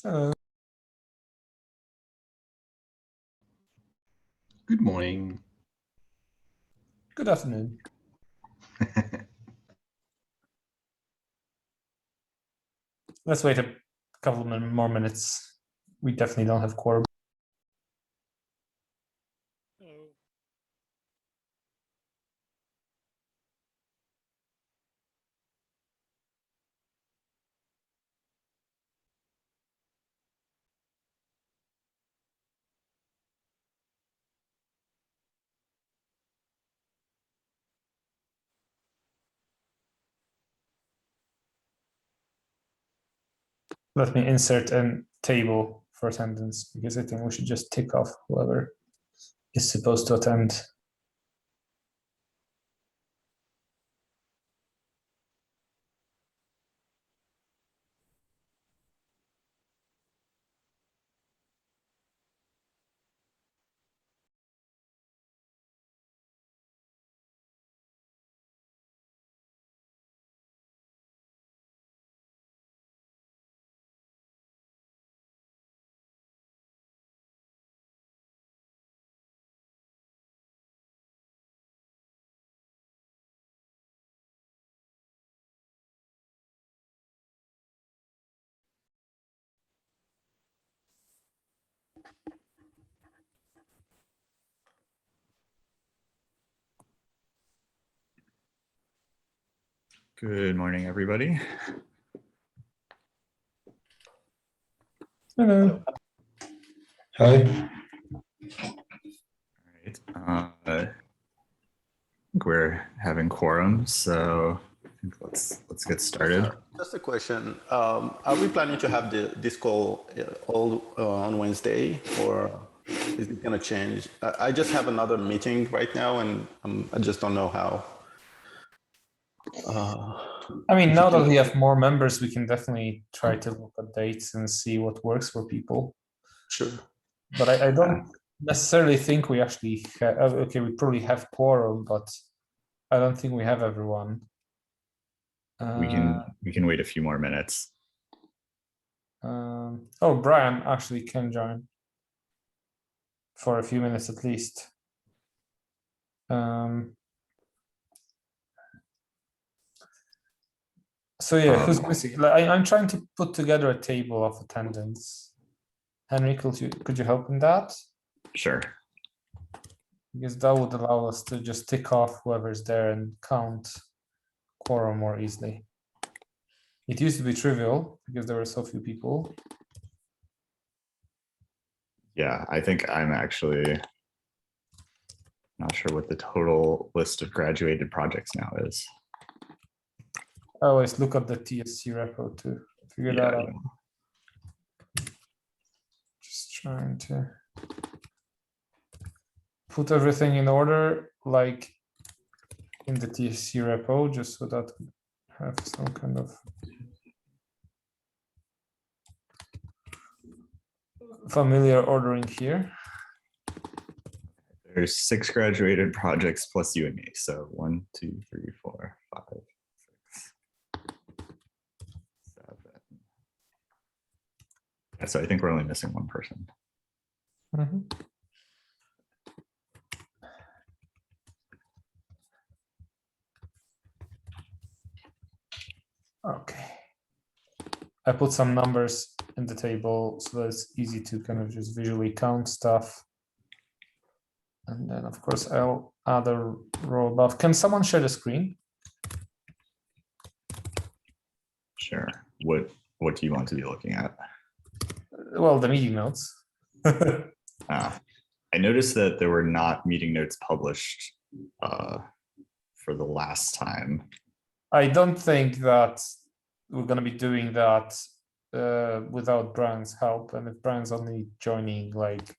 Good morning. Good afternoon. Let's wait a couple more minutes. We definitely don't have quorum. Let me insert a table for attendance because I think we should just tick off whoever is supposed to attend. Good morning, everybody. Hello. Hi. All right. I think we're having quorum, so I think let's get started. Just a question. Are we planning to have this call all on Wednesday, or is it going to change? I just have another meeting right now, and I just don't know how. I mean, now that we have more members, we can definitely try to look at dates and see what works for people. Sure. But I don't necessarily think we actually have, okay, we probably have quorum, but I don't think we have everyone. We can wait a few more minutes. Oh, Brian actually can join for a few minutes at least. So yeah, who's missing? Like, I'm trying to put together a table of attendance. Henry, could you help in that? Sure. Because that would allow us to just tick off whoever's there and count quorum more easily. It used to be trivial because there were so few people. Yeah, I think I'm actually not sure what the total list of graduated projects now is. I always look at the TSC repo to figure that out. Just trying to put everything in order, like in the TSC repo, just so that we have some kind of familiar ordering here. There's 6 graduated projects plus you and me. So 1, 2, 3, 4, 5, 6, 7. Yeah, so I think we're only missing one person. Okay. I put some numbers in the table so that it's easy to kind of just visually count stuff. And then, of course, I'll add a row above. Can someone share the screen? Sure. What do you want to be looking at? Well, the meeting notes. I noticed that there were not meeting notes published for the last time. I don't think that we're going to be doing that without Brian's help. And if Brian's only joining like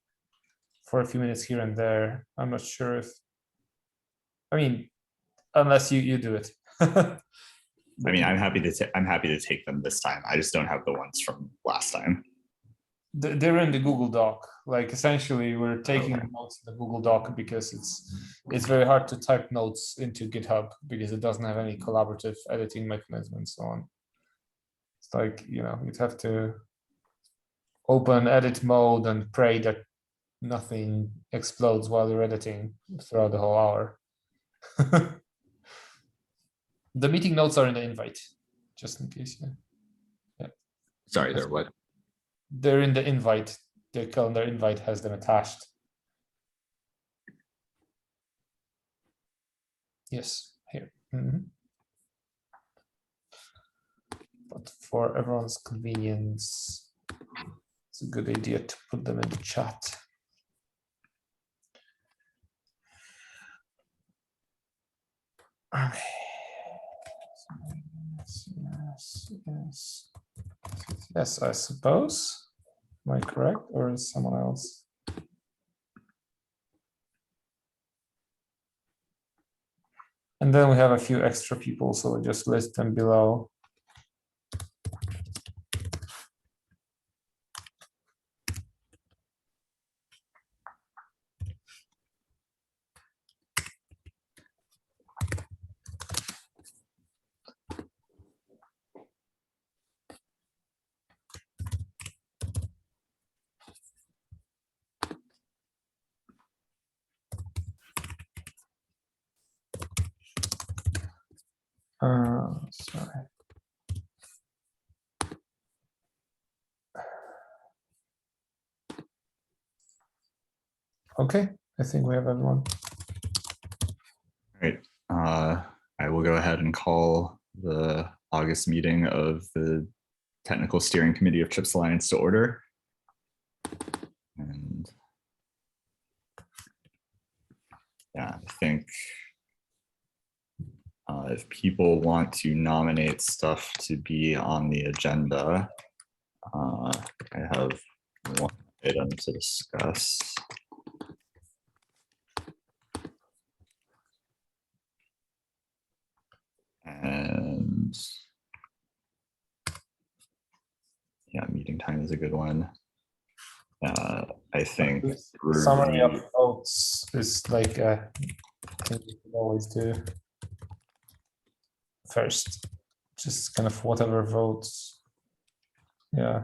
for a few minutes here and there, I'm not sure if, I mean, unless you do it. I mean, I'm happy to take them this time. I just don't have the ones from last time. They're in the Google Doc. Like essentially, we're taking notes in the Google Doc because it's very hard to type notes into GitHub because it doesn't have any collaborative editing mechanism and so on. It's like, you know, you'd have to open edit mode and pray that nothing explodes while you're editing throughout the whole hour. The meeting notes are in the invite, just in case. Yeah. Sorry, they're what? They're in the invite. The calendar invite has them attached. Yes, here. But for everyone's convenience, it's a good idea to put them in the chat. Okay. Yes, I suppose. Am I correct, or is someone else? And then we have a few extra people, so we'll just list them below. Sorry. Okay, I think we have everyone. All right. I will go ahead and call the August meeting of the Technical Steering Committee of CHIPS Alliance to order. And yeah, I think if people want to nominate stuff to be on the agenda, I have one item to discuss. And yeah, meeting time is a good one. I think Summary of votes is like a thing you could always do first, just kind of whatever votes. Yeah.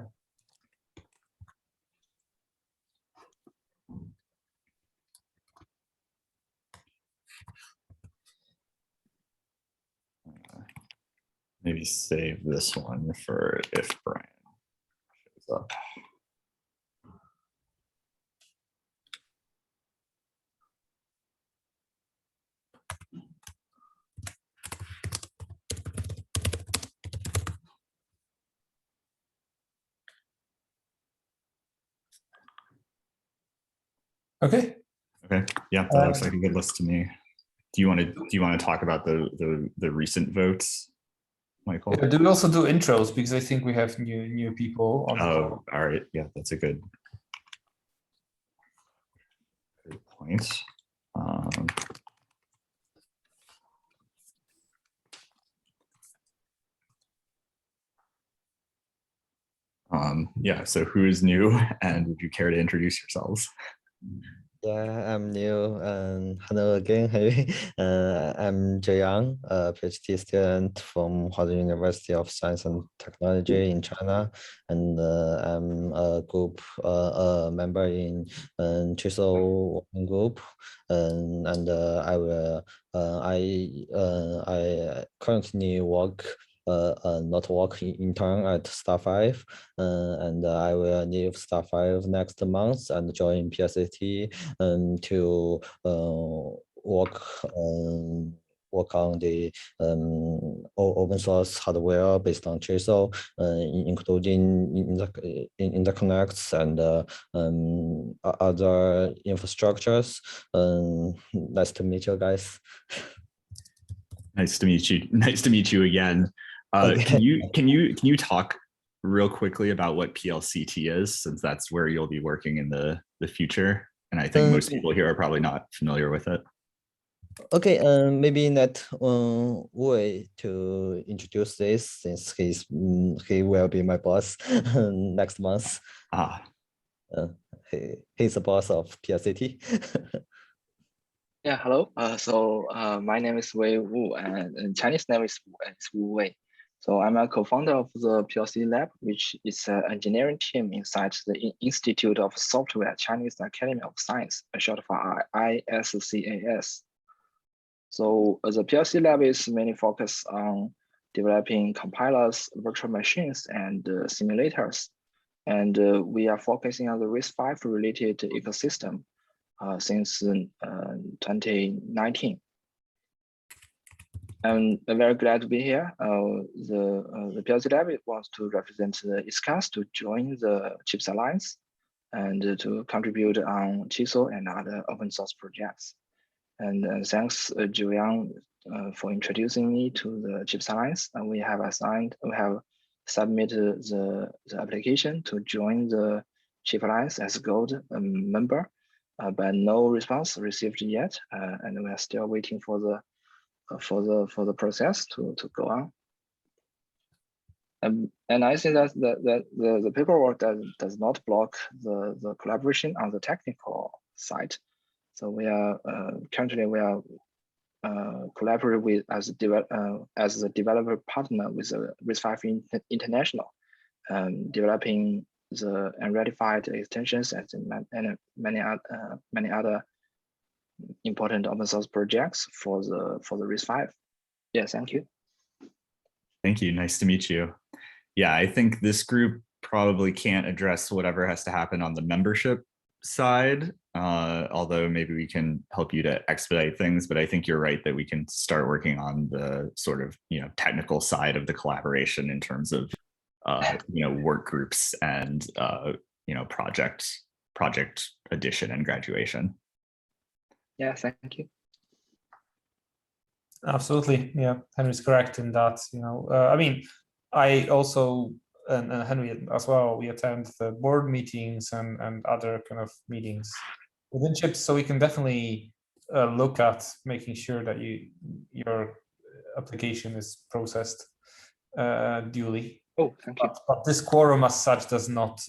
Maybe save this one for if Brian shows up. Okay. Okay. Yeah, that looks like a good list to me. Do you want to talk about the recent votes, Michael? Yeah, do we also do intros, because I think we have new people on the call. All right. Yeah, that's a good point. Yeah, so who is new, and would you care to introduce yourselves? Yeah, I'm new. Hello again. Hey, I'm Zhe Yang, a PhD student from Huazhen University of Science and Technology in China, and I'm a group member in Chisel working group, and I currently not work intern at Star5, and I will leave Star5 next month and join PSAT to work on the open source hardware based on Chisel, including interconnects and other infrastructures. Nice to meet you guys. Nice to meet you. Nice to meet you again. Okay. Can you talk real quickly about what PLCT is, since that's where you'll be working in the future? And I think most people here are probably not familiar with it. Okay, maybe let Wei to introduce this, since he will be my boss next month. He's the boss of PSAT. Yeah, hello. My name is Wei Wu, and Chinese name is Wu Wei. So I'm a co-founder of the PLC Lab, which is an engineering team inside the Institute of Software Chinese Academy of Science, short for ISCAS. So the PLC Lab is mainly focused on developing compilers, virtual machines, and simulators. And we are focusing on the RISC-V related ecosystem since 2019. I'm very glad to be here. The PLC Lab wants to represent the ISCAS to join the CHIPS Alliance and to contribute on TSC and other open source projects. And thanks, Julian, for introducing me to the CHIPS Alliance. And we have submitted the application to join the CHIPS Alliance as a gold member, but no response received yet. And we are still waiting for the process to go on. And I think that the paperwork does not block the collaboration on the technical side. So we are currently collaborate with as the developer partner with RISC-V International, developing the unratified extensions and many other important open source projects for the RISC-V. Yeah, thank you. Thank you. Nice to meet you. Yeah, I think this group probably can't address whatever has to happen on the membership side, although maybe we can help you to expedite things. But I think you're right that we can start working on the sort of technical side of the collaboration in terms of work groups and project addition and graduation. Yeah, thank you. Absolutely, yeah. Henry's correct in that. I mean, I also and Henry as well. We attend the board meetings and other kind of meetings within CHIPS, so we can definitely look at making sure that your application is processed duly. Oh, thank you. But this quorum as such does not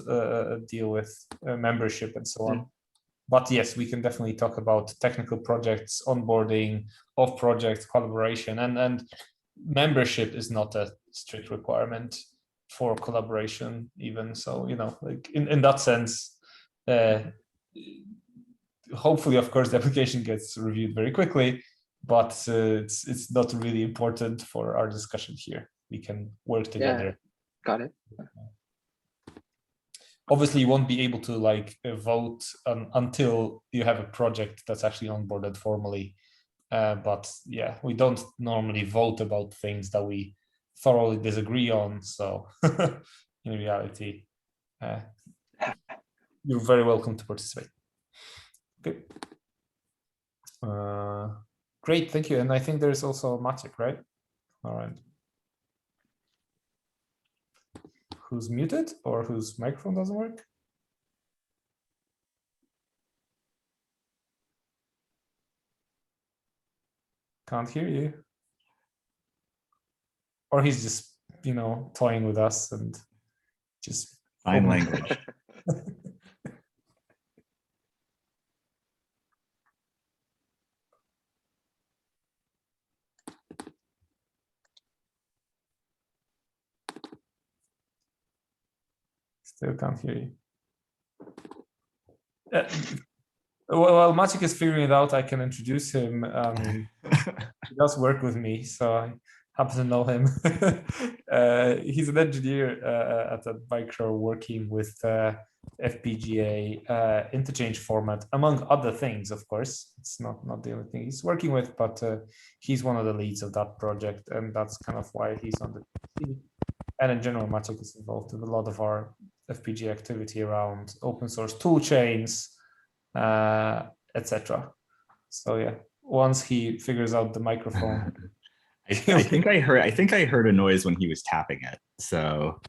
deal with membership and so on. But yes, we can definitely talk about technical projects, onboarding, off-project collaboration, and membership is not a strict requirement for collaboration even. So, like in that sense, hopefully, of course, the application gets reviewed very quickly, but it's not really important for our discussion here. We can work together. Yeah, got it. Obviously, you won't be able to vote until you have a project that's actually onboarded formally. But yeah, we don't normally vote about things that we thoroughly disagree on. So in reality, you're very welcome to participate. Okay. Great, thank you. And I think there's also Maciek, right? All right. Who's muted or whose microphone doesn't work? Can't hear you. Or he's just, toying with us and just Fine language. Still can't hear you. While Maciek is figuring it out, I can introduce him. He does work with me, so I happen to know him. He's an engineer at a micro working with FPGA interchange format, among other things, of course. It's not the only thing he's working with, but he's one of the leads of that project, and that's kind of why he's on the team. And in general, Maciek is involved in a lot of our FPGA activity around open source tool chains, etc. So yeah, once he figures out the microphone, I think I heard a noise when he was tapping it. So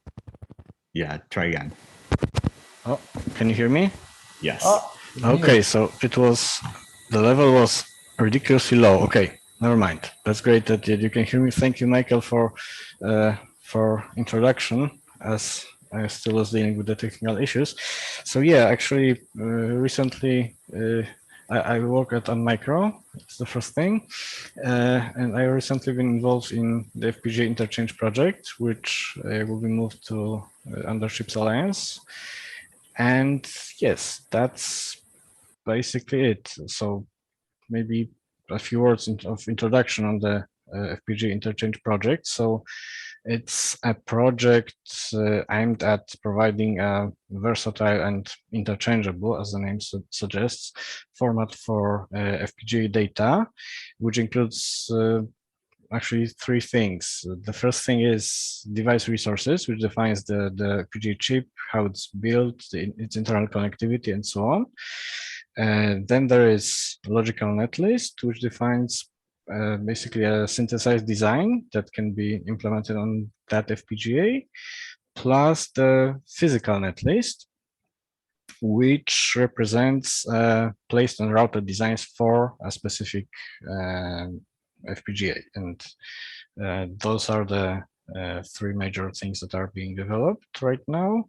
yeah, try again. Oh, can you hear me? Yes. oh, Okay, so the level was ridiculously low. Okay, never mind. That's great that you can hear me. Thank you, Michael, for introduction, as I still was dealing with the technical issues. So yeah, actually, recently I work at Unmicro. It's the first thing, and I recently been involved in the FPGA Interchange project, which will be moved to under Chips Alliance. And yes, that's basically it. So maybe a few words of introduction on the FPGA Interchange project. So it's a project aimed at providing a versatile and interchangeable, as the name suggests, format for FPGA data, which includes actually three things. The first thing is device resources, which defines the FPGA chip, how it's built, its internal connectivity, and so on. Then there is logical netlist, which defines basically a synthesized design that can be implemented on that FPGA, plus the physical netlist, which represents placed and routed designs for a specific FPGA. And those are the three major things that are being developed right now.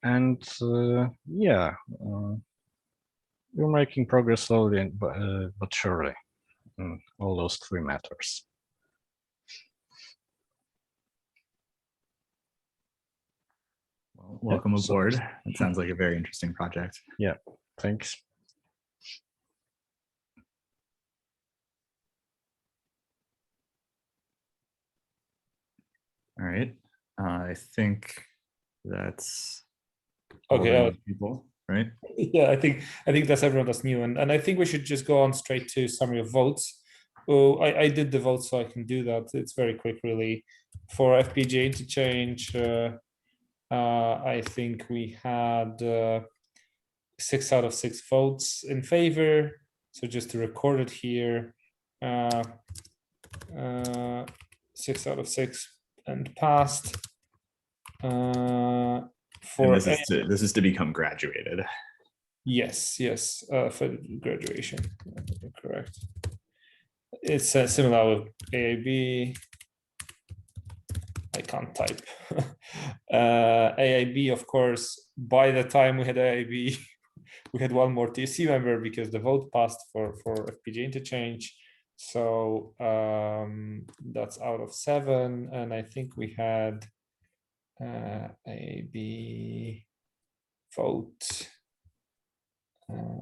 And yeah, we're making progress slowly, but surely in all those three matters. Well, welcome aboard. It sounds like a very interesting project. Yeah, thanks. All right. I think that's all Okay. the people, right? Yeah, I think that's everyone that's new, and I think we should just go on straight to summary of votes. Oh, I did the vote, so I can do that. It's very quick, really. For FPGA Interchange, I think we had 6 out of 6 votes in favor. So just to record it here, 6 out of 6 and passed. For And this is to become graduated. Yes, for graduation, correct. It's similar with AIB. I can't type. AIB, of course, by the time we had AIB, we had one more TSC member because the vote passed for FPGA Interchange. So that's out of 7. And I think we had AIB vote.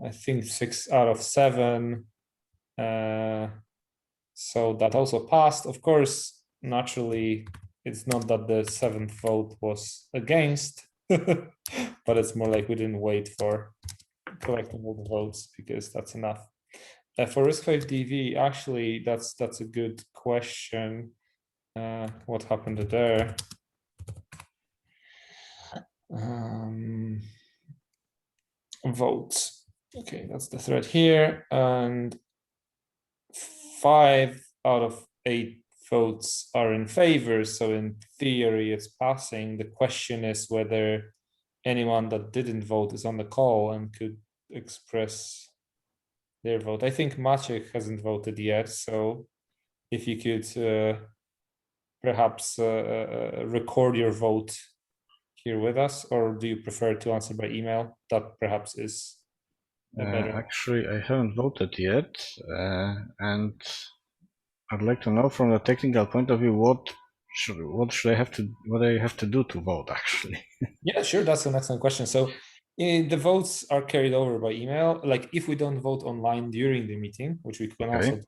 I think 6 out of 7. So that also passed. Of course, naturally, it's not that the 7th vote was against, but it's more like we didn't wait for collecting all the votes because that's enough. For RISC-V DV, actually, that's a good question. What happened there? Votes. Okay, that's the thread here, and 5 out of 8 votes are in favor. So in theory, it's passing. The question is whether anyone that didn't vote is on the call and could express their vote. I think Maciek hasn't voted yet. So if you could perhaps record your vote here with us, or do you prefer to answer by email? That perhaps is better. Actually, I haven't voted yet, and I'd like to know from a technical point of view what I have to do to vote. Actually, yeah, sure, that's an excellent question. So the votes are carried over by email. Like if we don't vote online during the meeting, which we can also,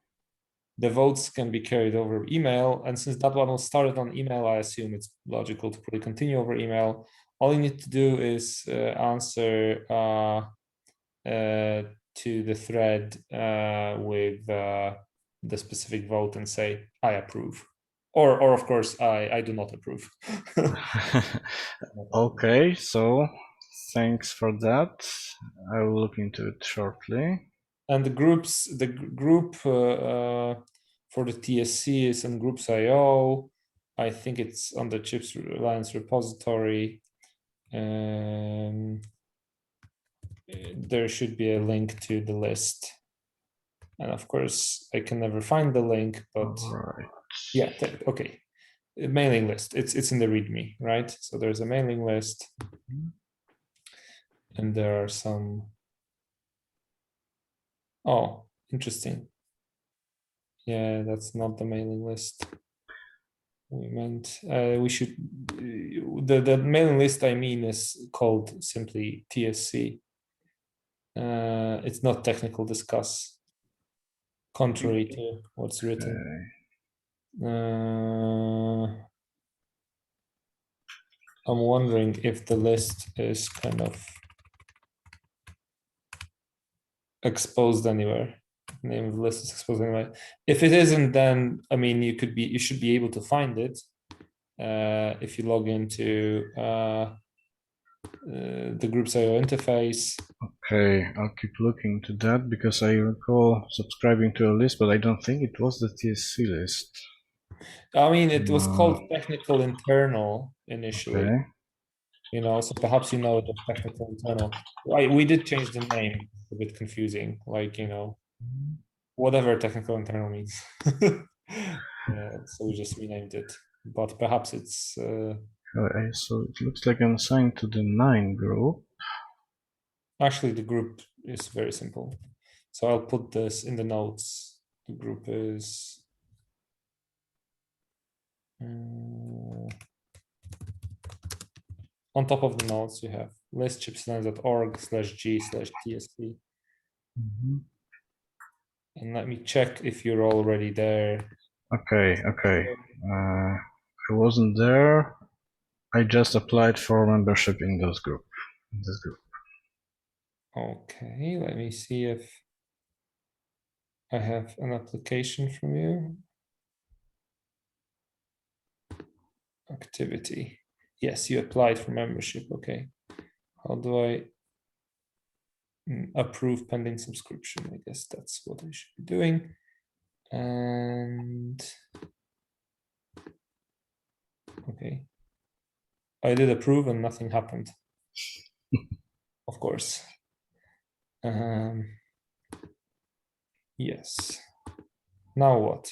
the votes can be carried over email. And since that one was started on email, I assume it's logical to probably continue over email. All you need to do is answer to the thread with the specific vote and say, I approve. Or of course, I do not approve. Okay, so thanks for that. I will look into it shortly. And the group for the TSC is in groups.io. I think it's on the Chips Alliance repository. There should be a link to the list. And of course, I can never find the link, but yeah, okay. Mailing list, it's in the README, right? So there's a mailing list. And there are some Oh, interesting. Yeah, that's not the mailing list. We meant we should the mailing list I mean is called simply TSC. It's not technical discuss, contrary to what's written. I'm wondering if the list is kind of exposed anywhere. Name of the list is exposed anywhere. If it isn't, then I mean you should be able to find it if you log into the groups.io interface. Okay, I'll keep looking to that because I recall subscribing to a list, but I don't think it was the TSC list. I mean, it was called technical internal initially. Okay. You know, so perhaps you know it was technical internal. We did change the name. It's a bit confusing, like, you know, whatever technical internal means. So we just renamed it, but perhaps it's So it looks like I'm assigned to the 9 group. actually the group is very simple. So I'll put this in the notes. The group is on top of the notes. You have list.chipslines.org/g/tsc. And let me check if you're already there. Okay. I wasn't there. I just applied for membership in this group. Okay, let me see if I have an application from you. Activity. Yes, you applied for membership. Okay. How do I approve pending subscription? I guess that's what I should be doing. And okay. I did approve and nothing happened. Of course. Yes. Now what?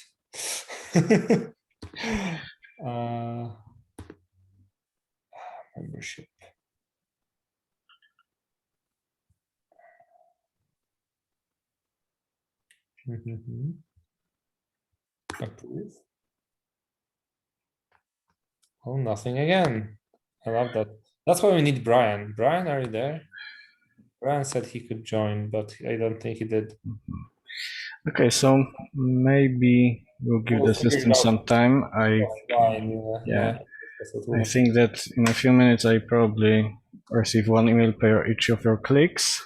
Membership. Approve. Oh, nothing again. I love that. That's why we need Brian. Brian, are you there? Brian said he could join, but I don't think he did. Okay, so maybe we'll give the system some time. I think that in a few minutes I probably receive one email per each of your clicks.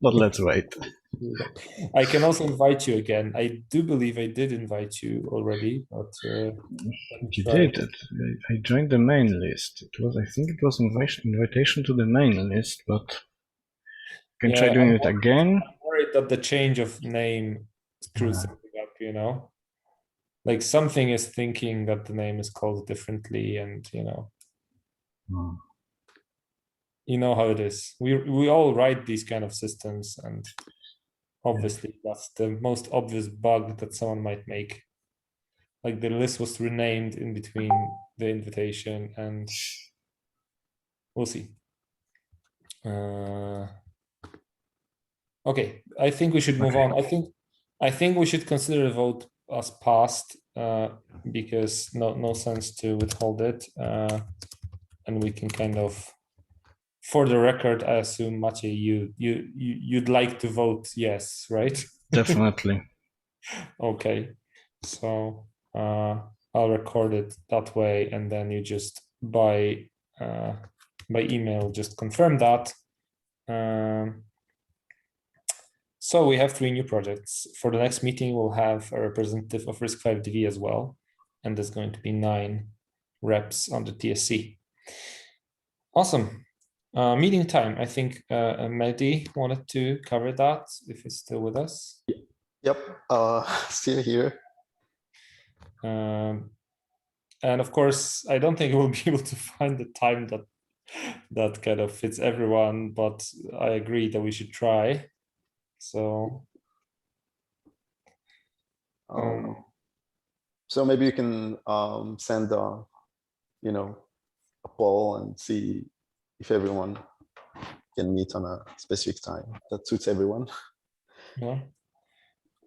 But let's wait. I can also invite you again. I do believe I did invite you already, but you did. I joined the main list. I think it was invitation to the main list, but I can try doing it again. I'm worried that the change of name screws something up, you know? Like something is thinking that the name is called differently, and you know. You know how it is. We all write these kind of systems, and obviously that's the most obvious bug that someone might make. Like the list was renamed in between the invitation, and we'll see. Okay, I think we should move on. I think we should consider the vote as passed because no sense to withhold it, and we can kind of. For the record, I assume Maciej, you'd like to vote yes, right? Definitely. Okay, so I'll record it that way, and then you just by email just confirm that. So we have 3 new projects. For the next meeting, we'll have a representative of Risk5DV as well, and there's going to be 9 reps on the TSC. Awesome. Meeting time. I think Mehdi wanted to cover that if he's still with us. Yep, still here. And of course, I don't think we'll be able to find the time that kind of fits everyone, but I agree that we should try. So, so maybe you can send a poll and see if everyone can meet on a specific time that suits everyone. Yeah.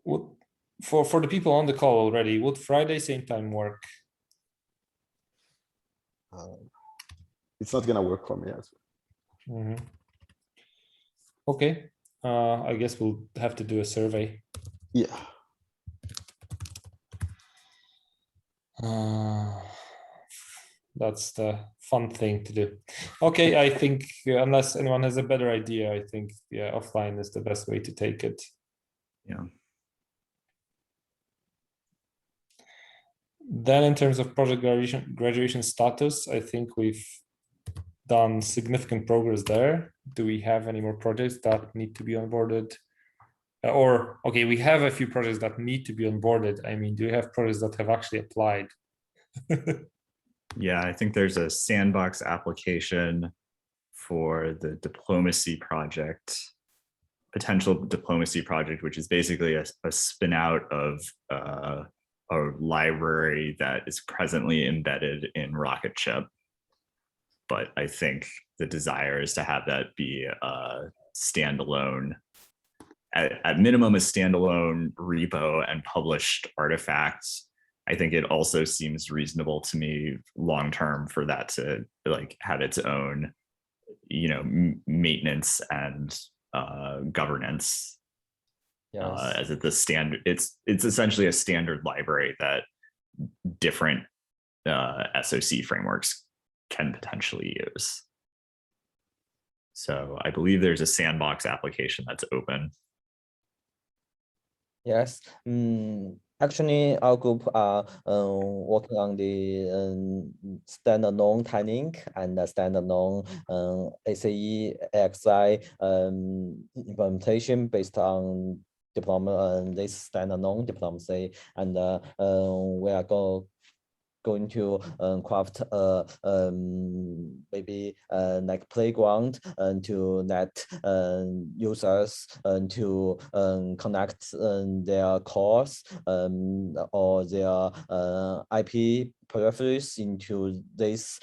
What for the people on the call already? Would Friday same time work? It's not gonna work for me as well. Mhm. Okay. I guess we'll have to do a survey. Yeah. That's the fun thing to do. Okay, I think unless anyone has a better idea, I think yeah, offline is the best way to take it. Yeah. Then in terms of project graduation status, I think we've done significant progress there. Do we have any more projects that need to be onboarded? Or, okay, we have a few projects that need to be onboarded. I mean, do you have projects that have actually applied? Yeah, I think there's a sandbox application for the diplomacy project, potential diplomacy project, which is basically a spin out of a library that is presently embedded in Rocketship. But I think the desire is to have that be a standalone, at minimum, a standalone repo and published artifacts. I think it also seems reasonable to me long-term for that to like have its own, you know, maintenance and governance. Yes. As the standard, it's essentially a standard library that different SOC frameworks can potentially use. So I believe there's a sandbox application that's open. Yes. Actually, our group are working on the standalone tiling and the standalone ACE AXI implementation based on this standalone diplomacy, and we are going to craft maybe like playground and to let users to connect their cores or their IP peripherals into this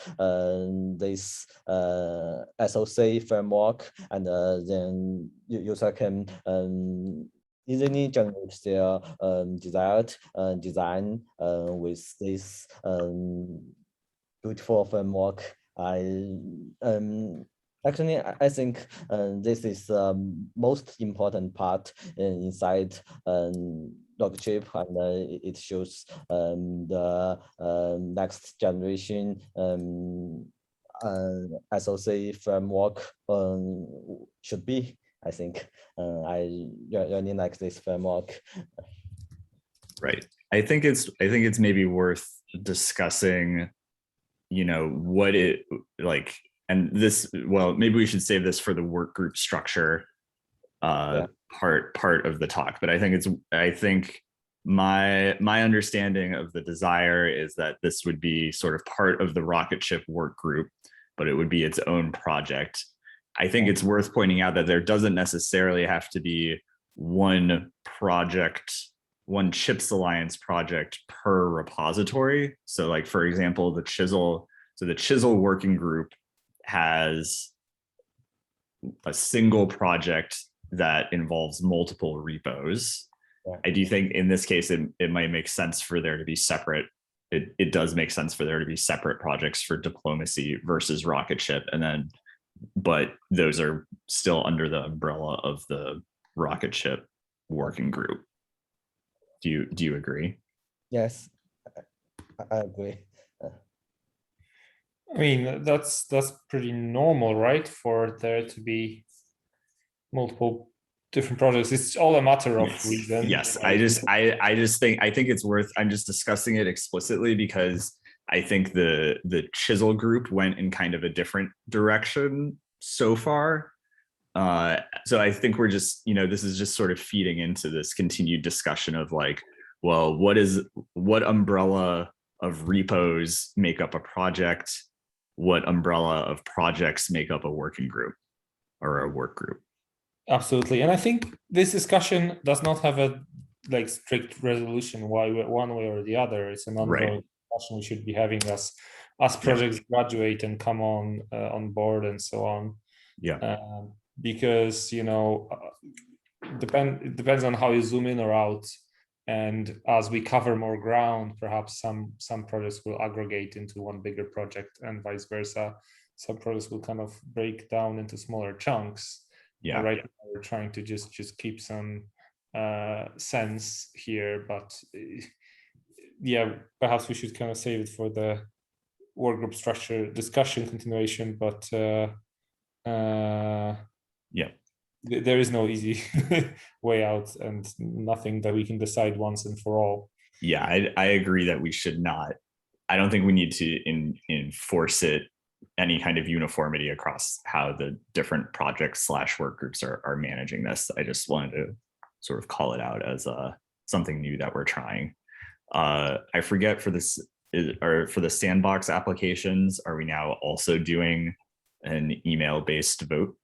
SOC framework, and then user can easily generate their desired design with this beautiful framework. Actually, I think this is most important part inside Rocketship, and it shows the next generation SOC framework should be. I think I really like this framework. Right. I think it's maybe worth discussing, you know, what it like, and this, well, maybe we should save this for the work group structure part of the talk. But I think my understanding of the desire is that this would be sort of part of the Rocketship work group, but it would be its own project. I think it's worth pointing out that there doesn't necessarily have to be one project, one CHIPS Alliance project per repository. So like, for example, the Chisel working group has a single project that involves multiple repos. Yeah. I do think in this case, it might make sense for there to be separate. It does make sense for there to be separate projects for diplomacy versus Rocketship, and then, but those are still under the umbrella of the Rocketship working group. Do you agree? Yes, I agree. I mean, that's pretty normal, right? For there to be multiple different projects. It's all a matter of reason. Yes, I think it's worth, I'm just discussing it explicitly because I think the Chisel group went in kind of a different direction so far. So I think we're just, you know, this is just sort of feeding into this continued discussion of like, well, what umbrella of repos make up a project? What umbrella of projects make up a working group or a work group? Absolutely. And I think this discussion does not have a like strict resolution one way or the other. It's an ongoing discussion we should be having as projects graduate and come on board and so on. Yeah. Because it depends on how you zoom in or out. And as we cover more ground, perhaps some projects will aggregate into one bigger project, and vice versa. Some projects will kind of break down into smaller chunks. Yeah. Right now we're trying to just keep some sense here, but yeah, perhaps we should kind of save it for the workgroup structure discussion continuation. But yeah, there is no easy way out, and nothing that we can decide once and for all. Yeah, I agree that we should not. I don't think we need to enforce it any kind of uniformity across how the different projects / work groups are managing this. I just wanted to sort of call it out as something new that we're trying. I forget for this, or for the sandbox applications, are we now also doing an email-based vote?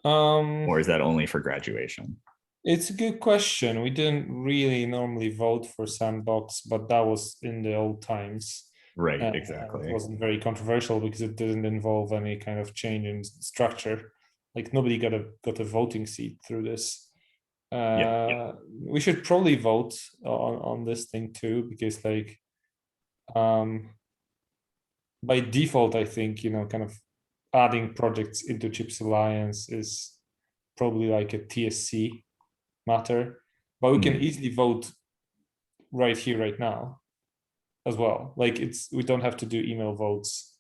Or is that only for graduation? It's a good question. We didn't really normally vote for sandbox, but that was in the old times. Right, exactly. It wasn't very controversial because it didn't involve any kind of change in structure. Like nobody got a voting seat through this. We should probably vote on this thing too, because like by default, I think, kind of adding projects into CHIPS Alliance is probably like a TSC matter, but we can easily vote right here, right now as well. Like we don't have to do email votes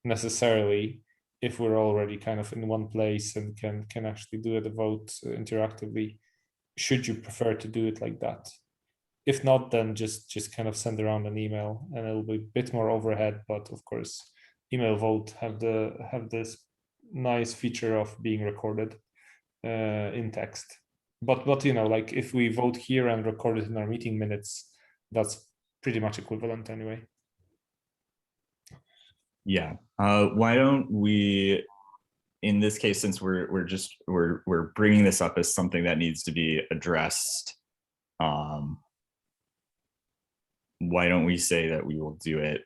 necessarily if we're already kind of in one place and can actually do the vote interactively, should you prefer to do it like that. If not, then just kind of send around an email, and it'll be a bit more overhead, but of course email vote have this nice feature of being recorded in text. But like if we vote here and record it in our meeting minutes, that's pretty much equivalent anyway. Yeah. Why don't we, in this case, since we're bringing this up as something that needs to be addressed, why don't we say that we will do it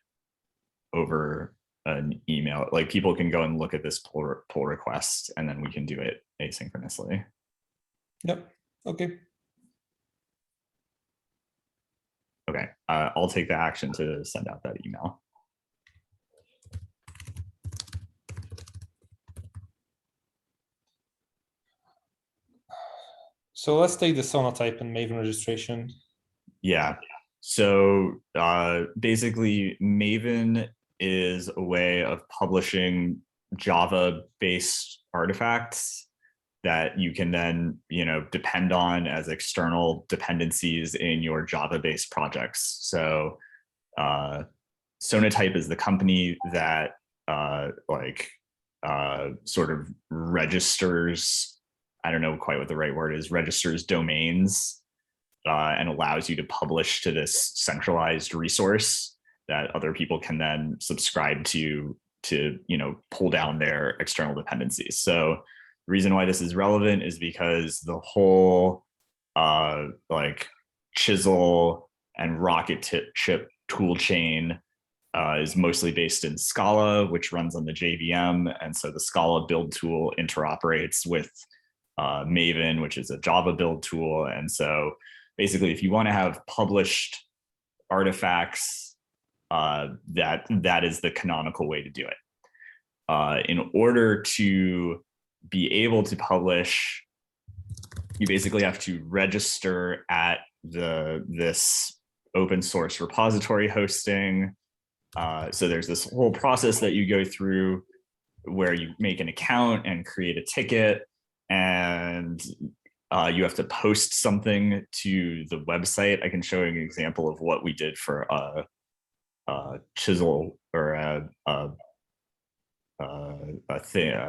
over an email? Like people can go and look at this pull request, and then we can do it asynchronously. Yep. Okay. Okay. I'll take the action to send out that email. So let's take the Sonatype and Maven registration. Yeah. So basically, Maven is a way of publishing Java-based artifacts that you can then, depend on as external dependencies in your Java-based projects. So Sonatype is the company that sort of registers, I don't know quite what the right word is, registers domains and allows you to publish to this centralized resource that other people can then subscribe to pull down their external dependencies. So the reason why this is relevant is because the whole Chisel and Rocket Ship tool chain is mostly based in Scala, which runs on the JVM. And so the Scala build tool interoperates with Maven, which is a Java build tool. And so basically, if you want to have published artifacts, that is the canonical way to do it. In order to be able to publish, you basically have to register at this open source repository hosting. So there's this whole process that you go through where you make an account and create a ticket, and you have to post something to the website. I can show you an example of what we did for a Chisel or a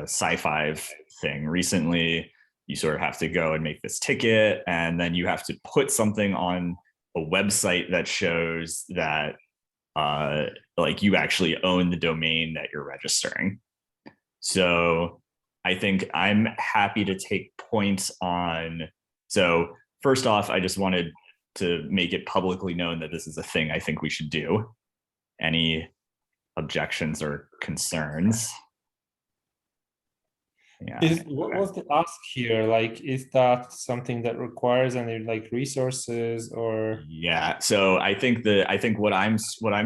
sci-fi thing recently. You sort of have to go and make this ticket, and then you have to put something on a website that shows that you actually own the domain that you're registering. So I think I'm happy to take points on. So first off, I just wanted to make it publicly known that this is a thing I think we should do. Any objections or concerns? Is what was the ask here? Like, is that something that requires any like resources or? Yeah. So I think what I'm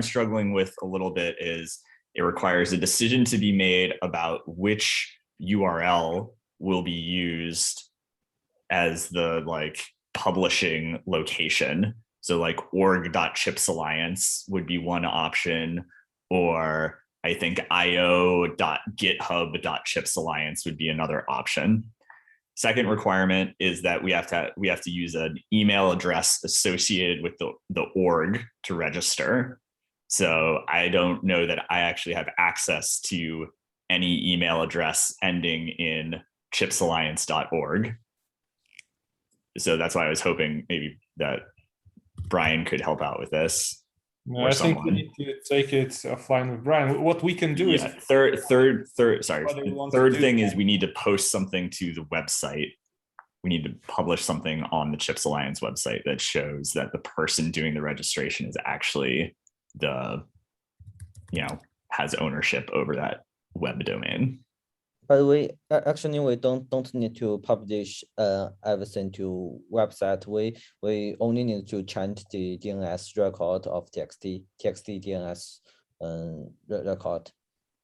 struggling with a little bit is it requires a decision to be made about which URL will be used as the like publishing location. So like org.chipsalliance would be one option, or I think io.github.chipsalliance would be another option. Second requirement is that we have to use an email address associated with the org to register. So I don't know that I actually have access to any email address ending in chipsalliance.org. So that's why I was hoping maybe that Brian could help out with this. No, or I think we someone. need to take it offline with Brian. What we can do is Third whether we want to third do thing that. is we need to post something to the website. We need to publish something on the Chips Alliance website that shows that the person doing the registration is actually has ownership over that web domain. But we actually don't need to publish everything to website. We only need to change the DNS record of txt DNS record,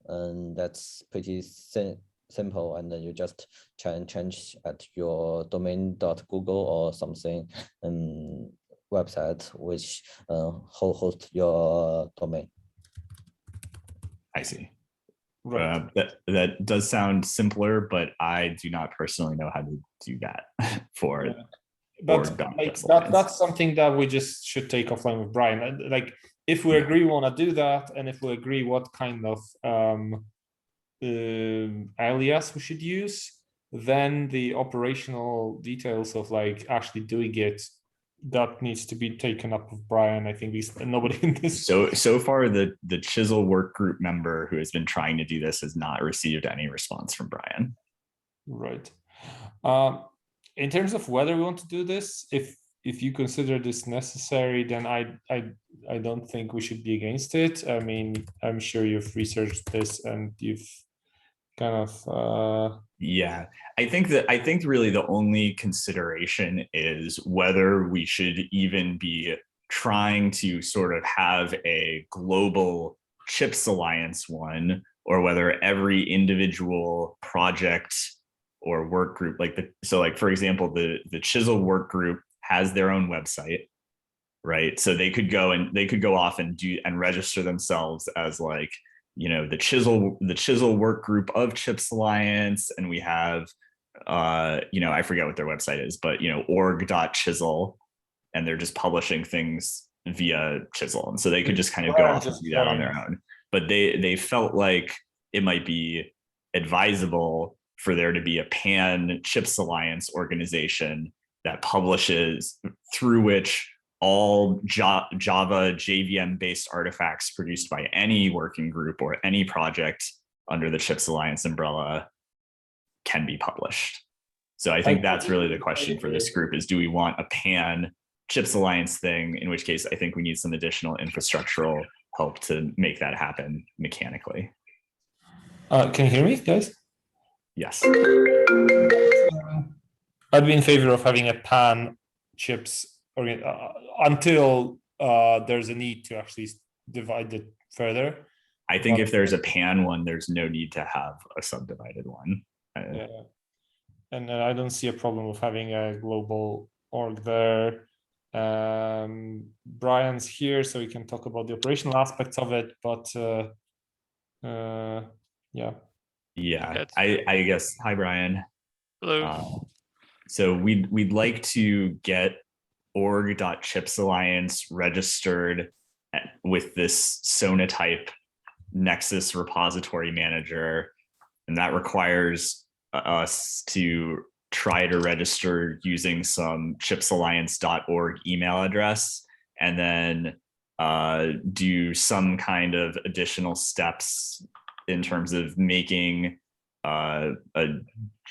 and that's pretty simple. And then you just change at your domain.google or something website which host your domain. I see. Right. That does sound simpler, but I do not personally know how to do that for. Yeah. But like that's something that we just should take offline with Brian. Like if we agree we want to do that, and if we agree what kind of alias we should use, then the operational details of like actually doing it, that needs to be taken up with Brian. I think nobody in this. So far, the Chisel work group member who has been trying to do this has not received any response from Brian. Right. In terms of whether we want to do this, if you consider this necessary, then I don't think we should be against it. I mean, I'm sure you've researched this and you've kind of yeah, I think really the only consideration is whether we should even be trying to sort of have a global Chips Alliance one, or whether every individual project or work group, for example, the Chisel work group has their own website, right? So they could go off and register themselves as like, the Chisel work group of Chips Alliance, and we have I forget what their website is, but org.chisel, and they're just publishing things via Chisel, and so they could just kind of go off and do that on their own. But they felt like it might be advisable for there to be a pan Chips Alliance organization that publishes, through which all Java JVM based artifacts produced by any working group or any project under the Chips Alliance umbrella can be published. So I think that's really the question for this group is, do we want a pan Chips Alliance thing, in which case I think we need some additional infrastructural help to make that happen mechanically. Can you hear me, guys? Yes. I'd be in favor of having a pan chips until there's a need to actually divide it further. I think if there's a pan one, there's no need to have a subdivided one. Yeah. And I don't see a problem with having a global org there. Brian's here, so we can talk about the operational aspects of it, but yeah. Yeah, I guess. Hi, Brian. Hello. So we'd like to get org.chipsalliance registered with this Sonatype Nexus repository manager, and that requires us to try to register using some chipsalliance.org email address, and then do some kind of additional steps in terms of making a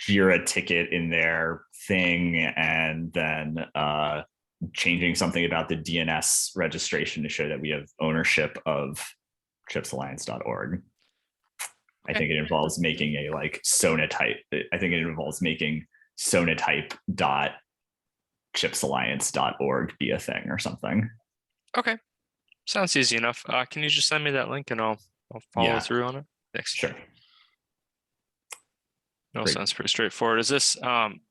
Jira ticket in their thing, and then changing something about the DNS registration to show that we have ownership of chipsalliance.org. I think it involves making a like Sonatype. I think it involves making sonatype.chipsalliance.org be a thing or something. Okay, sounds easy enough. Can you just send me that link and I'll follow Yeah. through on it? Thanks. Sure. No, Great. sounds pretty straightforward. Is this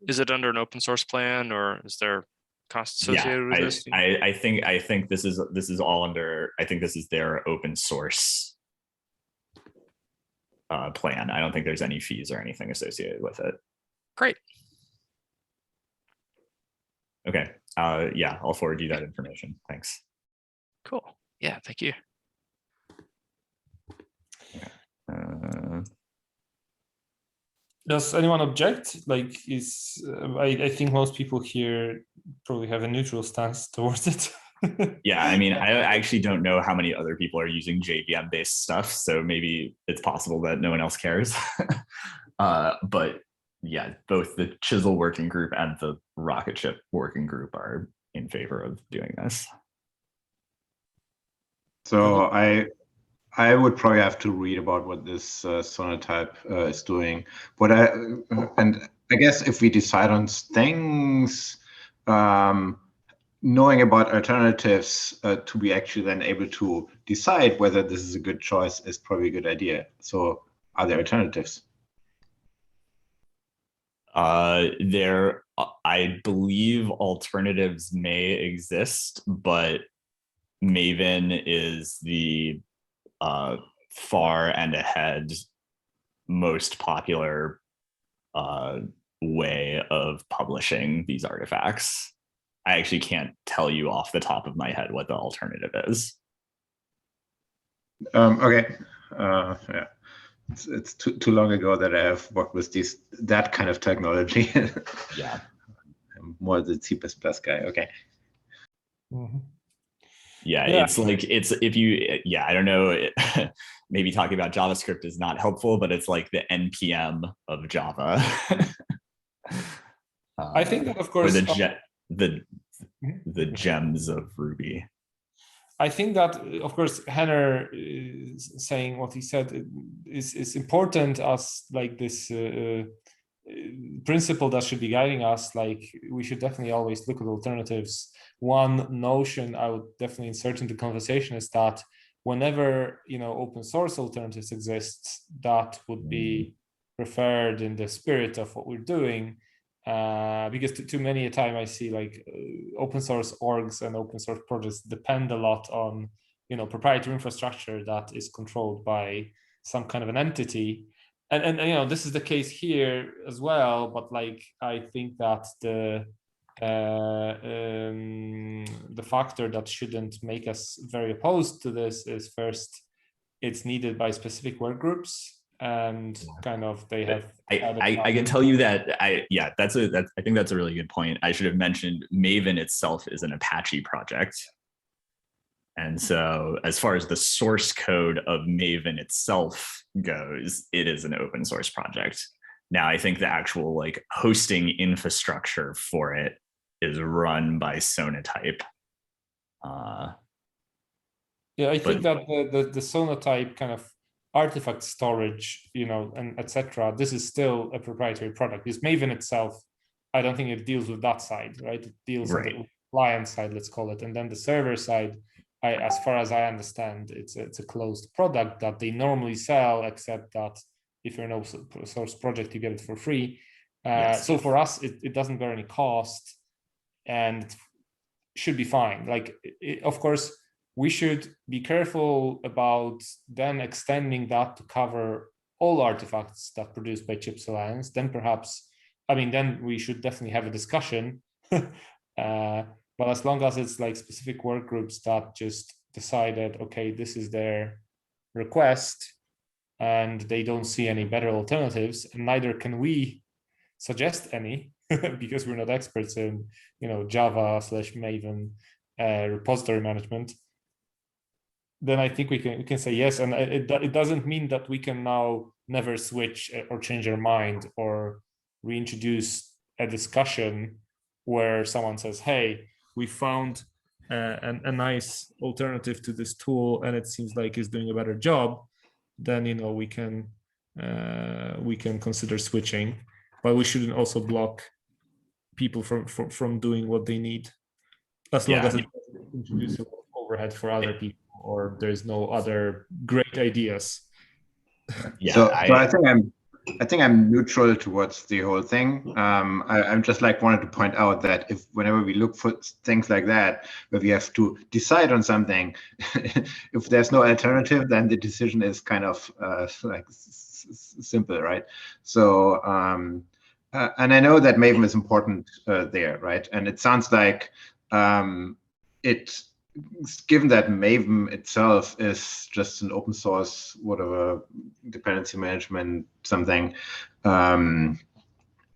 is it under an open source plan or is there cost associated with this? I think this is all under. I think this is their open source plan. I don't think there's any fees or anything associated with it. Great. Okay. Yeah, I'll forward you that information. Thanks. Cool. Yeah, thank you. Does anyone object? Like, I think most people here probably have a neutral stance towards it. Yeah, I mean, I actually don't know how many other people are using JVM based stuff, so maybe it's possible that no one else cares. But yeah, both the Chisel working group and the Rocket Ship working group are in favor of doing this. So I would probably have to read about what this Sonatype is doing. But I guess if we decide on things, knowing about alternatives to be actually then able to decide whether this is a good choice is probably a good idea. So are there alternatives? There, I believe alternatives may exist, but Maven is the far and ahead most popular way of publishing ththese artifacts. I actually can't tell you off the top of my head what the alternative is. Okay. Yeah. It's too long ago that I have worked with that kind of technology. Yeah. I'm more the C++ guy. Okay. Mm-hmm. Yeah, it's like I don't know. Maybe talking about JavaScript is not helpful, but it's like the NPM of Java. I think that, of course, the gems of Ruby. I think that, of course, Henner saying what he said is important as like this principle that should be guiding us. Like, we should definitely always look at alternatives. One notion I would definitely insert into the conversation is that whenever open source alternatives exist, that would be preferred in the spirit of what we're doing. Because too many a time I see like open source orgs and open source projects depend a lot on proprietary infrastructure that is controlled by some kind of an entity, and this is the case here as well. But like, I think that the factor that shouldn't make us very opposed to this is, first, it's needed by specific work groups. And kind of they have. I can tell you that I think that's a really good point. I should have mentioned Maven itself is an Apache project, and so as far as the source code of Maven itself goes, it is an open source project. Now, I think the actual like hosting infrastructure for it is run by Sonatype. Yeah, I think that the Sonatype kind of artifact storage, and etc. This is still a proprietary product. This Maven itself, I don't think it deals with that side, right? It deals with the client side, let's call it, and then the server side. As far as I understand, it's a closed product that they normally sell, except that if you're an open source project, you get it for free. Yes. So for us, it doesn't bear any cost, and it should be fine. Like, of course, we should be careful about then extending that to cover all artifacts that are produced by Chips Alliance. Then perhaps, then we should definitely have a discussion. But as long as it's like specific work groups that just decided, okay, this is their request, and they don't see any better alternatives, and neither can we suggest any, because we're not experts in, Java/Maven repository management, then I think we can say yes. And it doesn't mean that we can now never switch or change our mind or reintroduce a discussion where someone says, hey, we found a nice alternative to this tool and it seems like it's doing a better job. Then we can we can consider switching, but we shouldn't also block people from doing what they need, as long as it doesn't introduce overhead for other people or there's no other great ideas. Yeah, so I think I'm neutral towards the whole thing. I'm just like wanted to point out that whenever we look for things like that, where we have to decide on something, if there's no alternative, then the decision is kind of like simple, right? So, and I know that Maven is important there, right? And it sounds like given that Maven itself is just an open source, whatever, dependency management something,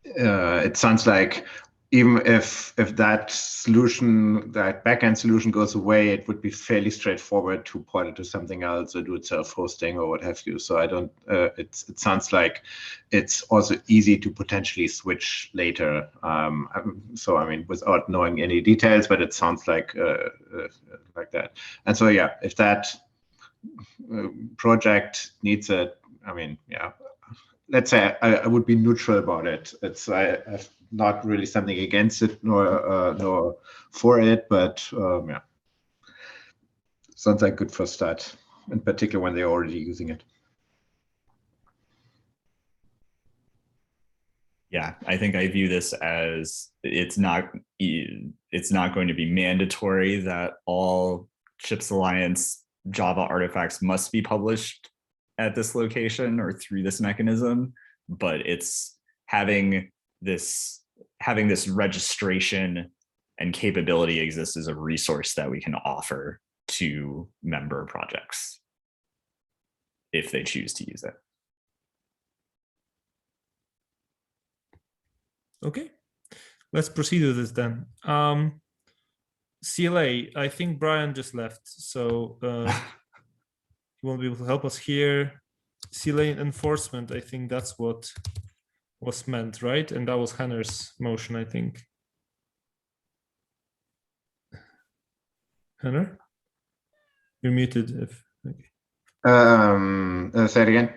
it sounds like even if that solution, that backend solution goes away, it would be fairly straightforward to port it to something else or do it self-hosting or what have you. So I don't, it sounds like it's also easy to potentially switch later. So, I mean, without knowing any details, but it sounds like that. And so, yeah, if that project needs it, I mean, yeah, let's say I would be neutral about it. I have not really something against it nor for it, but yeah, sounds like a good first start, in particular when they're already using it. Yeah, I think I view this as it's not going to be mandatory that all Chips Alliance Java artifacts must be published at this location or through this mechanism, but it's having this registration and capability exists as a resource that we can offer to member projects if they choose to use it. Okay, let's proceed with this then. CLA, I think Brian just left, so he won't be able to help us here. CLA enforcement, I think that's what was meant, right? And that was Henner's motion, I think. Henner, you're muted. Say it again.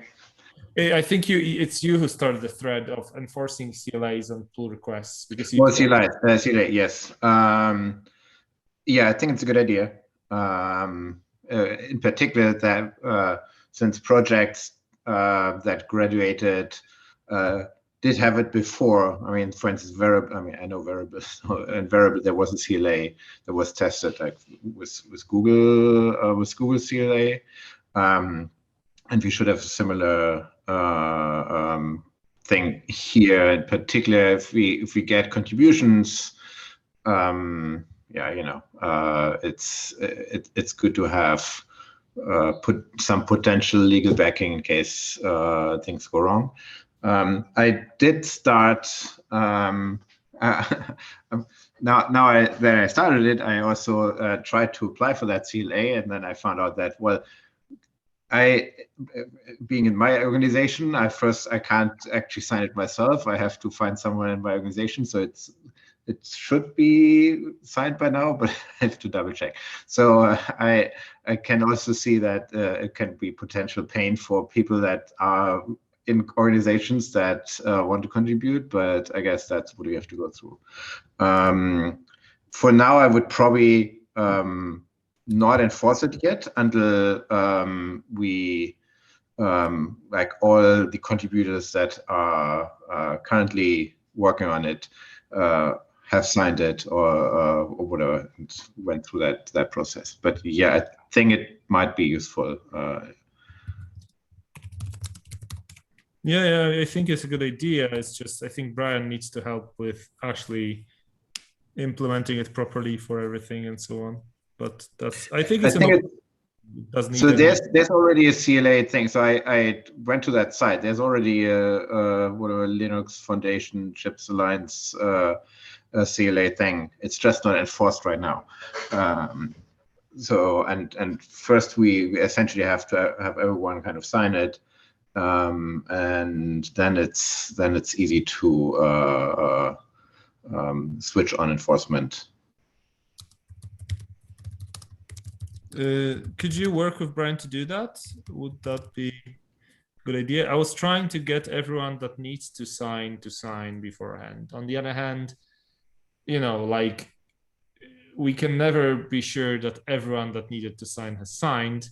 I think it's you who started the thread of enforcing CLAs on pull requests because you. Well, CLA, yes. Yeah, I think it's a good idea. In particular, that since projects that graduated did have it before. I mean, for instance, variable. I mean, I know variables. And variable, there was a CLA that was tested, like with Google CLA, and we should have a similar thing here. In particular, if we get contributions. Yeah, you know, it's good to have put some potential legal backing in case things go wrong. I did start now that I started it, I also tried to apply for that CLA, and then I found out that, well, being in my organization, I can't actually sign it myself. I have to find someone in my organization, so it should be signed by now, but I have to double check. So I can also see that it can be potential pain for people that are in organizations that want to contribute, but I guess that's what we have to go through. For now, I would probably not enforce it yet until we like all the contributors that are currently working on it have signed it or whatever and went through that process. But yeah, I think it might be useful. Yeah, I think it's a good idea. It's just I think Brian needs to help with actually implementing it properly for everything and so on. But I think it's doesn't so there's already a CLA thing. So I went to that site. There's already a whatever Linux Foundation Chips Alliance a CLA thing. It's just not enforced right now. So and first we essentially have to have everyone kind of sign it, and then it's easy to switch on enforcement. Could you work with Brian to do that? Would that be good idea. I was trying to get everyone that needs to sign beforehand. On the other hand, you know, like we can never be sure that everyone that needed to sign has signed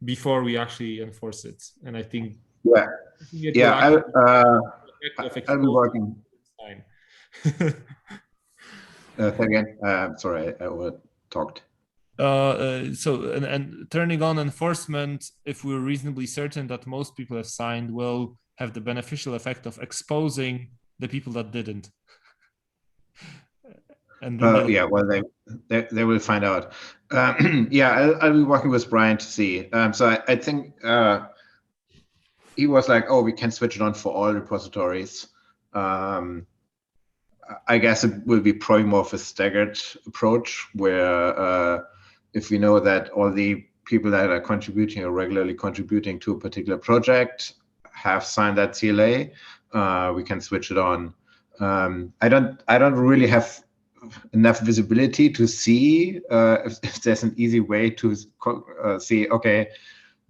before we actually enforce it. And I think I'll be working. Again, I'm sorry, I over talked. And turning on enforcement, if we're reasonably certain that most people have signed, will have the beneficial effect of exposing the people that didn't. And then yeah, well, they will find out. Yeah, I'll be working with Brian to see. So I think he was like, oh, we can switch it on for all repositories. I guess it will be probably more of a staggered approach where if we know that all the people that are contributing or regularly contributing to a particular project have signed that CLA, we can switch it on. I don't really have enough visibility to see if there's an easy way to see, okay,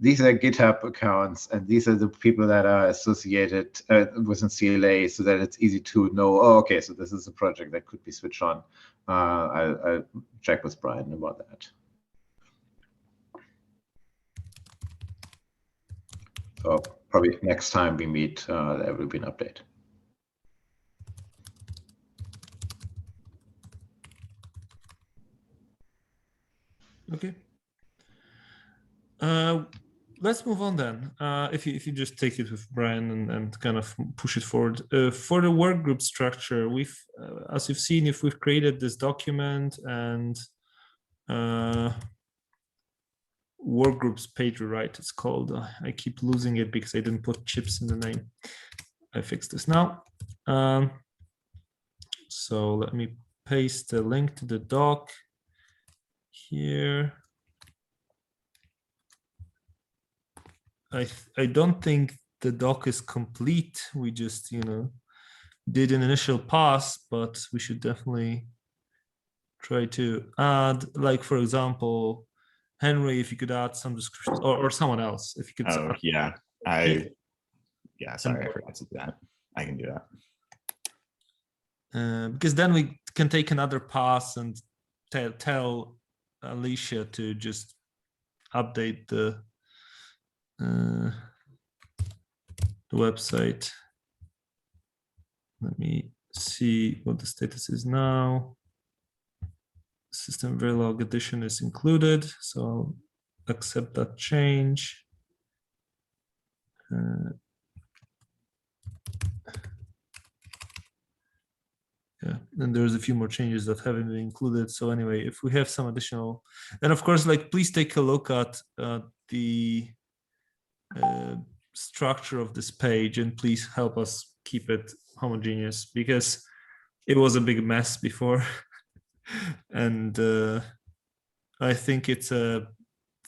these are GitHub accounts and these are the people that are associated with a CLA, so that it's easy to know, oh, okay, so this is a project that could be switched on. I'll check with Brian about that. So probably next time we meet, there will be an update. Okay. Let's move on then. If you just take it with Brian and kind of push it forward. For the work group structure, we've, as you've seen, if we've created this document and work groups page rewrite, it's called. I keep losing it because I didn't put chips in the name. I fixed this now. So let me paste the link to the doc here. I don't think the doc is complete. We just, you know, did an initial pass, but we should definitely try to add, like, for example, Henry, if you could add some descriptions, or someone else, if you could. Oh, yeah. Sorry, I forgot to do that. I can do that. Because then we can take another pass and tell Alicia to just update the website. Let me see what the status is now. System Verilog edition is included, so I'll accept that change. Yeah, and there's a few more changes that haven't been included. So anyway, if we have some additional, then of course, like, please take a look at the structure of this page, and please help us keep it homogeneous, because it was a big mess before. And I think it's a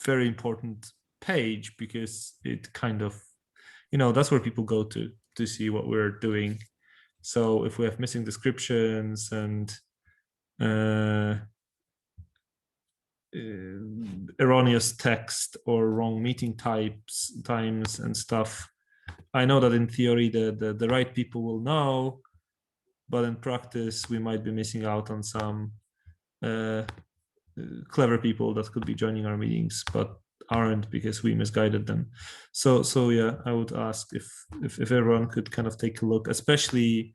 very important page because it kind of, you know, that's where people go to see what we're doing. So if we have missing descriptions and erroneous text or wrong meeting times and stuff, I know that in theory the right people will know, but in practice we might be missing out on some clever people that could be joining our meetings but aren't because we misguided them. So yeah, I would ask if everyone could kind of take a look, especially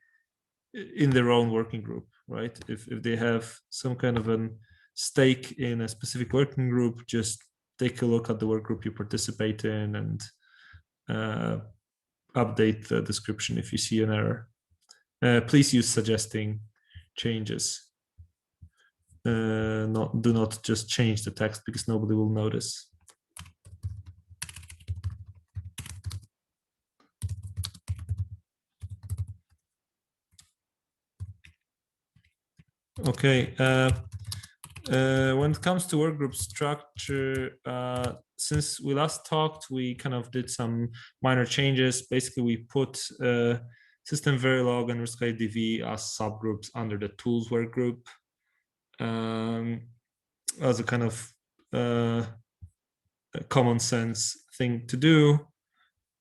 in their own working group, right? If they have some kind of a stake in a specific working group, just take a look at the work group you participate in and update the description if you see an error. Please use suggesting changes. Do not just change the text because nobody will notice. Okay. When it comes to workgroup structure, since we last talked, we kind of did some minor changes. Basically, we put System Verilog and RiskIDV as subgroups under the tools workgroup as a kind of a common sense thing to do.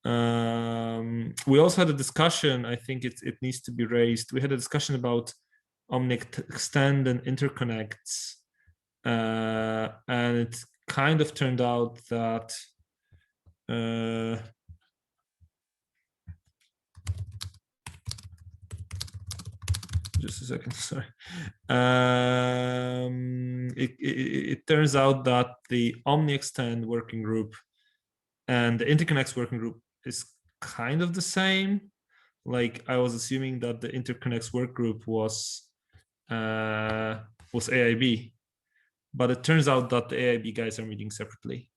We also had a discussion, I think it needs to be raised. We had a discussion about OmniExtend and interconnects. And it kind of turned out that just a second, sorry. It turns out that the OmniExtend working group and the interconnects working group is kind of the same. Like I was assuming that the interconnects work group was AIB, but it turns out that the AIB guys are meeting separately.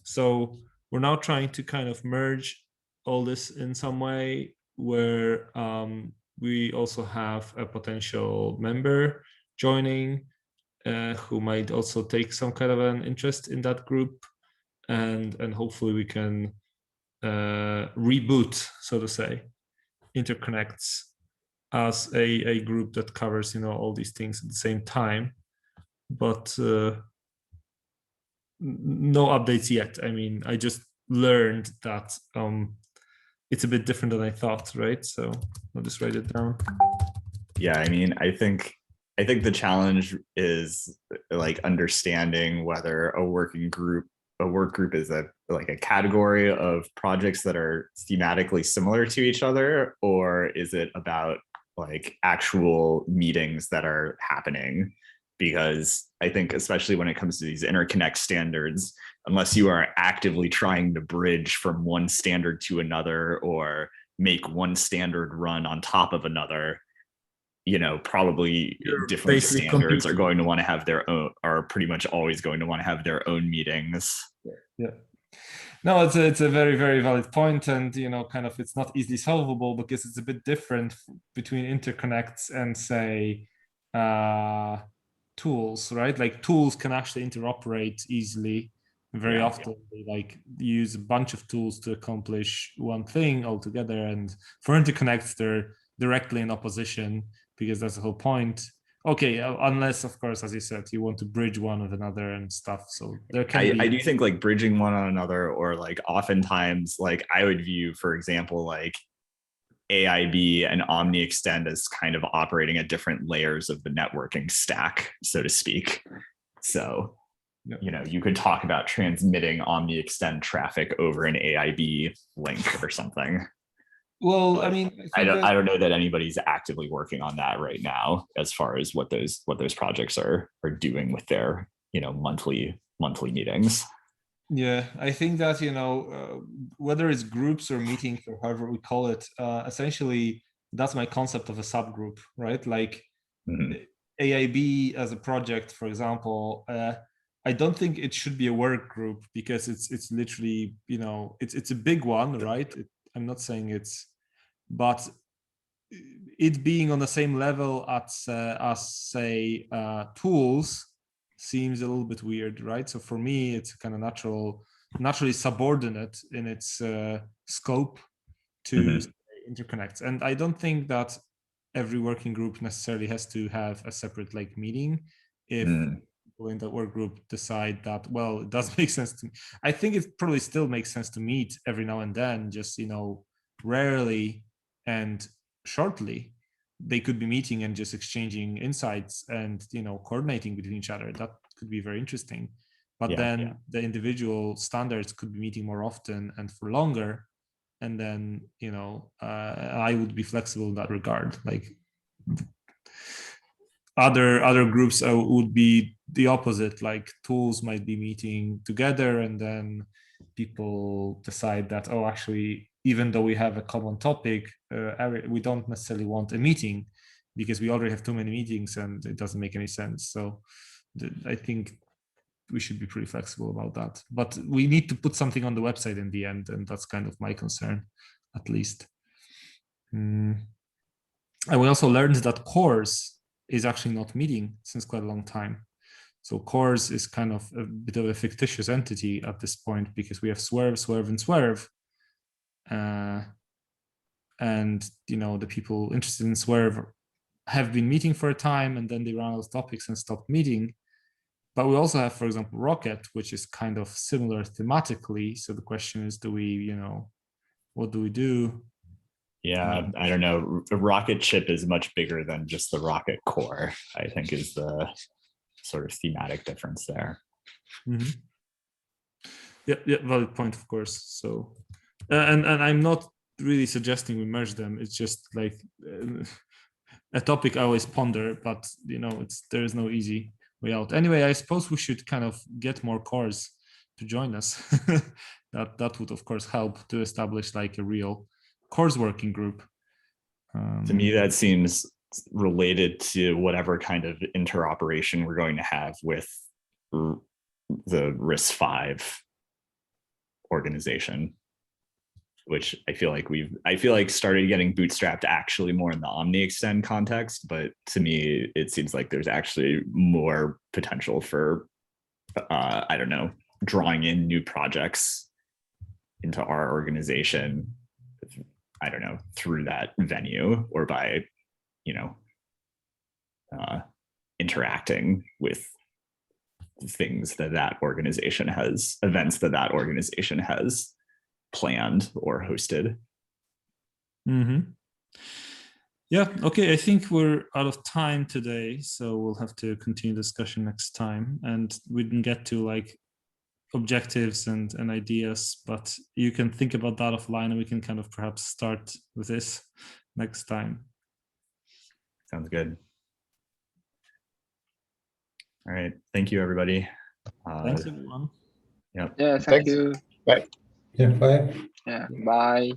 So we're now trying to kind of merge all this in some way where we also have a potential member joining who might also take some kind of an interest in that group, and hopefully we can reboot, so to say, interconnects as a group that covers all these things at the same time. But no updates yet. I mean, I just learned that it's a bit different than I thought, right? So I'll just write it down. Yeah, I mean, I think the challenge is like understanding whether a work group is like a category of projects that are thematically similar to each other, or is it about like actual meetings that are happening? Because I think especially when it comes to these interconnect standards, unless you are actively trying to bridge from one standard to another or make one standard run on top of another, probably different standards are going to want to have their own, are pretty much always going to want to have their own meetings. Yeah. No, it's a very, very valid point, and kind of it's not easily solvable because it's a bit different between interconnects and say tools, right? Like tools can actually interoperate easily. Very often they like use a bunch of tools to accomplish one thing altogether, and for interconnects they're directly in opposition because that's the whole point. Okay, unless of course, as you said, you want to bridge one with another and stuff. So there can be. I do think like bridging one on another, or like oftentimes, like I would view, for example, like AIB and OmniExtend as kind of operating at different layers of the networking stack, so to speak. So, you could talk about transmitting OmniExtend traffic over an AIB link or something. Well, but I mean, I don't know that anybody's actively working on that right now, as far as what those projects are doing with their monthly meetings. Yeah, I think that whether it's groups or meetings or however we call it, essentially that's my concept of a subgroup, right? Like AIB as a project, for example, I don't think it should be a work group because it's literally it's a big one, right? I'm not saying it's, but it being on the same level as say tools seems a little bit weird, right? So for me, it's kind of naturally subordinate in its scope to interconnects. And I don't think that every working group necessarily has to have a separate like meeting. If people in the work group decide that, well, it does make sense to me. I think it probably still makes sense to meet every now and then, just rarely and shortly. They could be meeting and just exchanging insights and coordinating between each other. That could be very interesting. But then the individual standards could be meeting more often and for longer. And then I would be flexible in that regard. Like other groups would be the opposite. Like tools might be meeting together, and then people decide that, oh, actually, even though we have a common topic, we don't necessarily want a meeting because we already have too many meetings and it doesn't make any sense. So I think we should be pretty flexible about that. But we need to put something on the website in the end, and that's kind of my concern, at least. And we also learned that CORS is actually not meeting since quite a long time. So CORS is kind of a bit of a fictitious entity at this point because we have Swerve, Swerve, and Swerve. And the people interested in Swerve have been meeting for a time, and then they ran out of topics and stopped meeting. But we also have, for example, Rocket, which is kind of similar thematically. So the question is, do we what do we do? Yeah, I don't know. A rocket ship is much bigger than just the rocket core, I think is the sort of thematic difference there. Mm-hmm. Yeah, valid point, of course. So, and I'm not really suggesting we merge them. It's just like a topic I always ponder, but you know, there is no easy way out. Anyway, I suppose we should kind of get more cores to join us. that would of course help to establish like a real cores working group. To me, that seems related to whatever kind of interoperation we're going to have with the RIS5 organization, which I feel like started getting bootstrapped actually more in the OmniExtend context, but to me, it seems like there's actually more potential for, I don't know, drawing in new projects into our organization, I don't know, through that venue or by, you know, interacting with things that organization has, events that organization has planned or hosted. Mm-hmm. Yeah, okay, I think we're out of time today, so we'll have to continue discussion next time. And we didn't get to like objectives and ideas, but you can think about that offline and we can kind of perhaps start with this next time. Sounds good. All right, thank you, everybody. Thanks, everyone. Yep. Yeah, thank you. Bye. Yeah, bye. Yeah, bye.